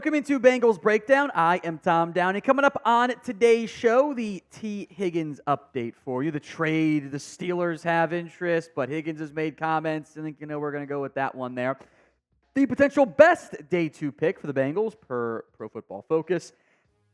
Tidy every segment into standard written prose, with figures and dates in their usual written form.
Welcome into Bengals Breakdown. I am Tom Downey. Coming up on today's show, the Tee Higgins update for you. The trade, the Steelers have interest, but Higgins has made comments. I think we're going to go with that one there. The potential best day 2 pick for the Bengals per Pro Football Focus.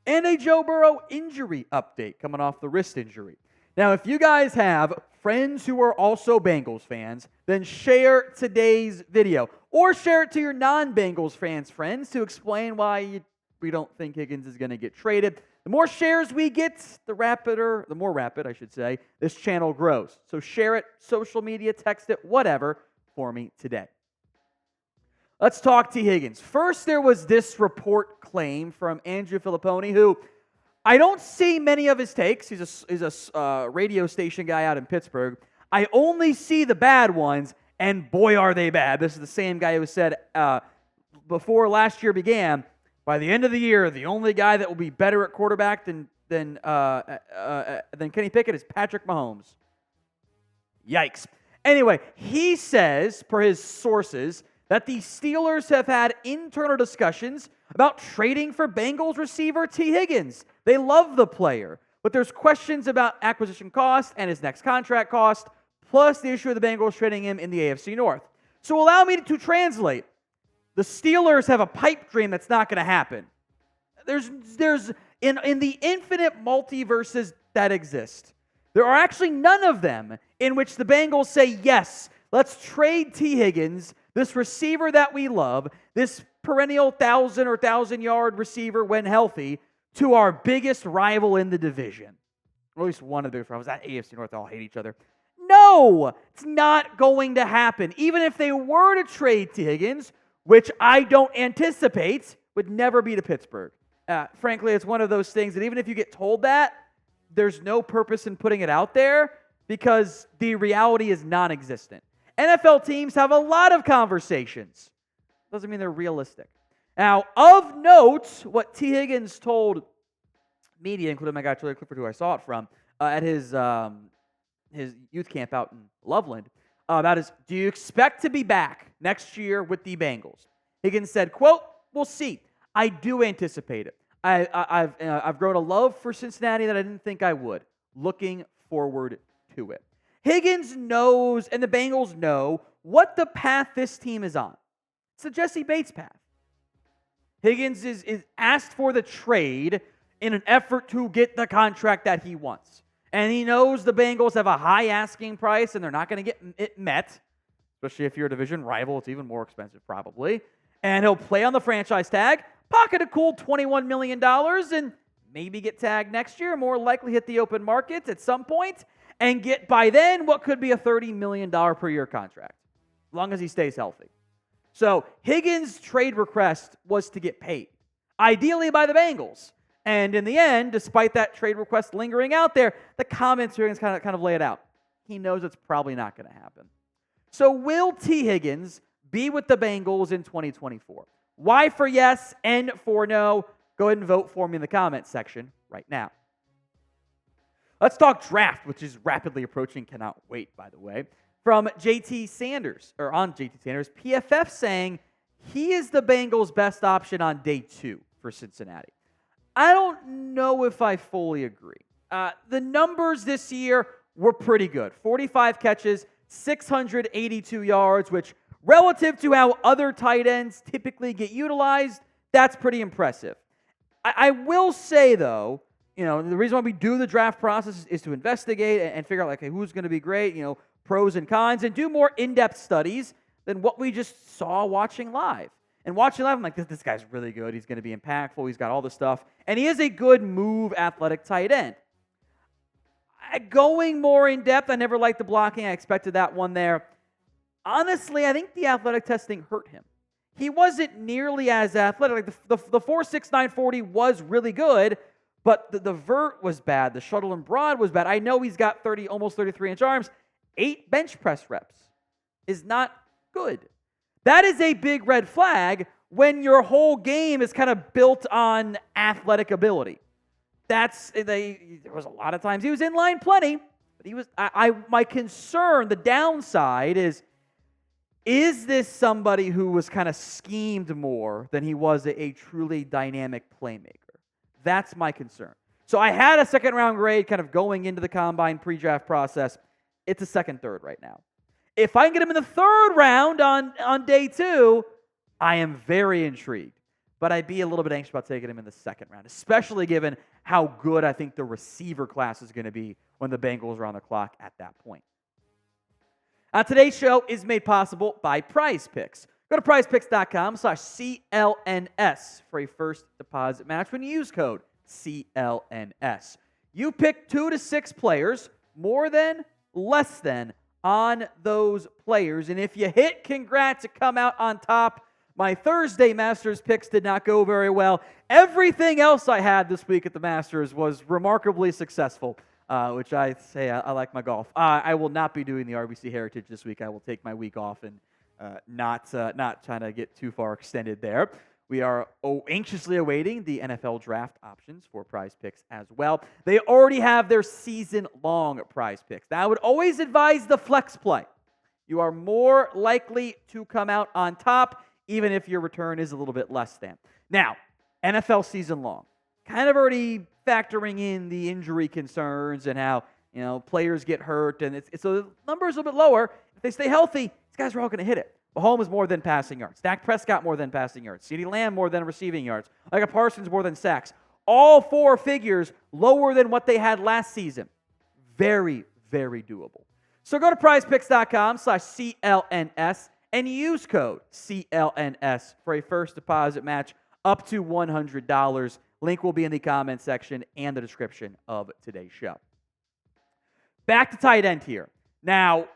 And a Joe Burrow injury update coming off the wrist injury. Now, if you guys have friends who are also Bengals fans, then share today's video. Or share it to your non-Bengals fans friends to explain why we don't think Higgins is going to get traded. The more shares we get, the more rapid, I should say, this channel grows. So share it, social media, text it, whatever, for me today. Let's talk Tee Higgins. First, there was this report claim from Andrew Filipponi, who I don't see many of his takes. He's a radio station guy out in Pittsburgh. I only see the bad ones, and boy, are they bad. This is the same guy who said before last year began, by the end of the year, the only guy that will be better at quarterback than Kenny Pickett is Patrick Mahomes. Yikes. Anyway, he says, per his sources, that the Steelers have had internal discussions about trading for Bengals receiver Tee Higgins. They love the player, but there's questions about acquisition cost and his next contract cost, plus the issue of the Bengals trading him in the AFC North. So allow me to translate. The Steelers have a pipe dream that's not going to happen. There's in the infinite multiverses that exist, there are actually none of them in which the Bengals say, yes, let's trade Tee Higgins, this receiver that we love, this perennial 1,000 or 1,000-yard receiver when healthy, to our biggest rival in the division. Or at least one of the biggest rivals. That AFC North, they all hate each other. No, it's not going to happen. Even if they were to trade Tee Higgins, which I don't anticipate, would never be to Pittsburgh. Frankly, it's one of those things that even if you get told that, there's no purpose in putting it out there because the reality is non-existent. NFL teams have a lot of conversations. Doesn't mean they're realistic. Now, of note, what Tee Higgins told media, including my guy Charlie Clifford, who I saw it from, at his youth camp out in Loveland, about is, do you expect to be back next year with the Bengals? Higgins said, quote, we'll see. I do anticipate it. I've grown a love for Cincinnati that I didn't think I would. Looking forward to it. Higgins knows, and the Bengals know, what the path this team is on. It's the Jesse Bates path. Higgins is asked for the trade in an effort to get the contract that he wants. And he knows the Bengals have a high asking price, and they're not going to get it met, especially if you're a division rival. It's even more expensive, probably. And he'll play on the franchise tag, pocket a cool $21 million, and maybe get tagged next year, more likely hit the open market at some point, and get, by then, what could be a $30 million per year contract, as long as he stays healthy. So Higgins' trade request was to get paid, ideally by the Bengals. And in the end, despite that trade request lingering out there, the comments here kind of lay it out. He knows it's probably not going to happen. So will Tee Higgins be with the Bengals in 2024? Y for yes, N for no. Go ahead and vote for me in the comments section right now. Let's talk draft, which is rapidly approaching. Cannot wait, by the way. From JT Sanders, or on JT Sanders, PFF saying he is the Bengals' best option on day 2 for Cincinnati. I don't know if I fully agree. The numbers this year were pretty good. 45 catches, 682 yards, which relative to how other tight ends typically get utilized, that's pretty impressive. I will say, though, the reason why we do the draft process is to investigate and figure out, who's going to be great, pros and cons, and do more in-depth studies than what we just saw watching live. And watching live, I'm like, this guy's really good. He's going to be impactful. He's got all the stuff. And he is a good move, athletic tight end. Going more in-depth, I never liked the blocking. I expected that one there. Honestly, I think the athletic testing hurt him. He wasn't nearly as athletic. The 4.69 40 was really good, but the vert was bad. The shuttle and broad was bad. I know he's got almost 33-inch arms. 8 bench press reps is not good. That is a big red flag when your whole game is kind of built on athletic ability. There was a lot of times he was in line plenty, but he was. My concern, the downside is Is this somebody who was kind of schemed more than he was a truly dynamic playmaker? That's my concern. So I had a second-round grade kind of going into the combine pre-draft process. It's a second, third right now. If I can get him in the third round on day 2, I am very intrigued. But I'd be a little bit anxious about taking him in the second round, especially given how good I think the receiver class is going to be when the Bengals are on the clock at that point. Today's show is made possible by Prize Picks. Go to prizepicks.com/CLNS for a first deposit match when you use code CLNS. You pick 2 to 6 players, more than, less than, on those players. And if you hit, congrats, to come out on top. My Thursday Masters picks did not go very well. Everything else I had this week at the Masters was remarkably successful, which I say I like my golf. I will not be doing the RBC Heritage this week. I will take my week off and not trying to get too far extended there. We are anxiously awaiting the NFL draft options for Prize Picks as well. They already have their season-long Prize Picks. Now, I would always advise the flex play. You are more likely to come out on top, even if your return is a little bit less than. Now, NFL season long, kind of already factoring in the injury concerns and how players get hurt, and so the number is a little bit lower. If they stay healthy, these guys are all going to hit it. Mahomes more than passing yards. Dak Prescott more than passing yards. CeeDee Lamb more than receiving yards. Micah Parsons more than sacks. All 4 figures lower than what they had last season. Very, very doable. So go to prizepicks.com/CLNS and use code CLNS for a first deposit match up to $100. Link will be in the comment section and the description of today's show. Back to tight end here. Now,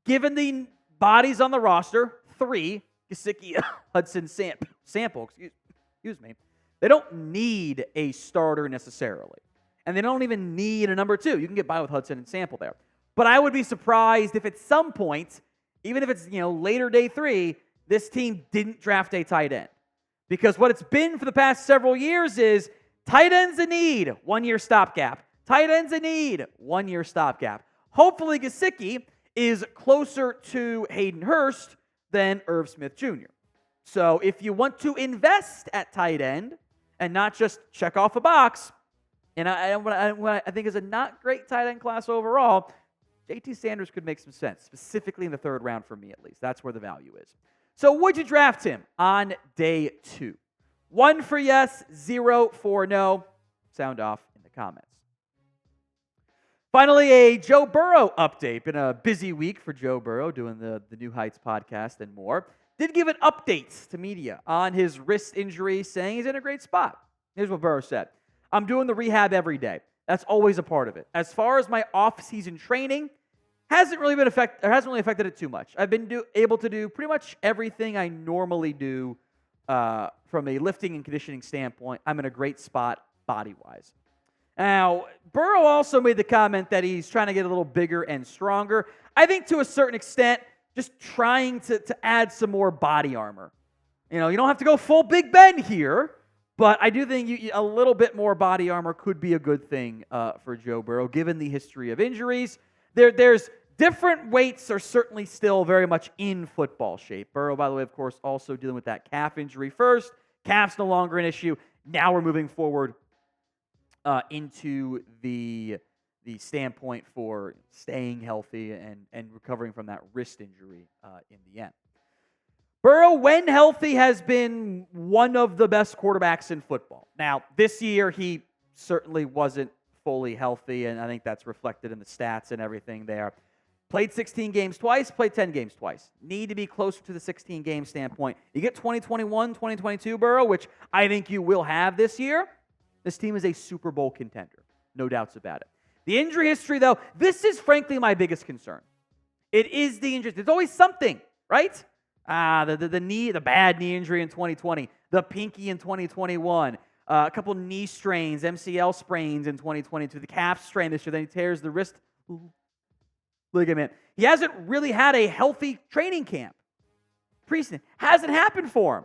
given the bodies on the roster, 3, Gesicki, Hudson, Sample, excuse me, they don't need a starter necessarily. And they don't even need a number 2. You can get by with Hudson and Sample there. But I would be surprised if at some point, even if it's later day 3, this team didn't draft a tight end. Because what it's been for the past several years is tight ends a need, 1-year stopgap. Tight ends a need, 1-year stopgap. Hopefully Gesicki is closer to Hayden Hurst than Irv Smith Jr. So if you want to invest at tight end and not just check off a box, and I think is a not great tight end class overall, JT Sanders could make some sense, specifically in the third round for me at least. That's where the value is. So would you draft him on day 2? 1 for yes, 0 for no. Sound off in the comments. Finally, a Joe Burrow update. Been a busy week for Joe Burrow doing the New Heights podcast and more. Did give an update to media on his wrist injury, saying he's in a great spot. Here's what Burrow said. I'm doing the rehab every day. That's always a part of it. As far as my off-season training, hasn't really affected it too much. I've been able to do pretty much everything I normally do from a lifting and conditioning standpoint. I'm in a great spot body-wise. Now, Burrow also made the comment that he's trying to get a little bigger and stronger. I think to a certain extent, just trying to add some more body armor. You don't have to go full Big Ben here, but I do think a little bit more body armor could be a good thing for Joe Burrow, given the history of injuries. There's different weights are certainly still very much in football shape. Burrow, by the way, of course, also dealing with that calf injury first. Calf's no longer an issue. Now we're moving forward into the standpoint for staying healthy and recovering from that wrist injury in the end. Burrow, when healthy, has been one of the best quarterbacks in football. Now, this year, he certainly wasn't fully healthy, and I think that's reflected in the stats and everything there. Played 16 games twice, played 10 games twice. Need to be closer to the 16-game standpoint. You get 2021, 2022, Burrow, which I think you will have this year. This team is a Super Bowl contender. No doubts about it. The injury history, though, this is frankly my biggest concern. It is the injury. There's always something, right? The bad knee injury in 2020, the pinky in 2021, a couple knee strains, MCL sprains in 2022, the calf strain this year, then he tears the wrist ligament. He hasn't really had a healthy training camp. Preseason hasn't happened for him.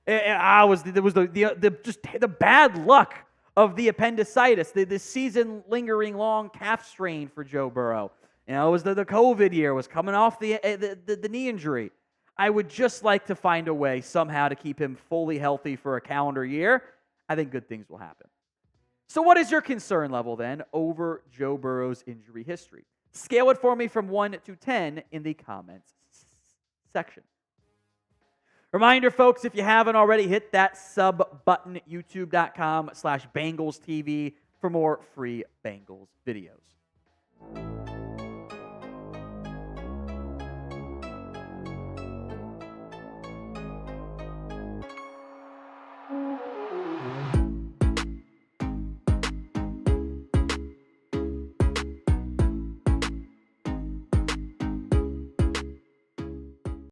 There was the bad luck of the appendicitis, the season lingering long calf strain for Joe Burrow. It was the COVID year, was coming off the knee injury. I would just like to find a way somehow to keep him fully healthy for a calendar year. I think good things will happen. So what is your concern level then over Joe Burrow's injury history? Scale it for me from 1 to 10 in the comments section. Reminder, folks, if you haven't already, hit that sub button, youtube.com/BengalsTV for more free Bengals videos.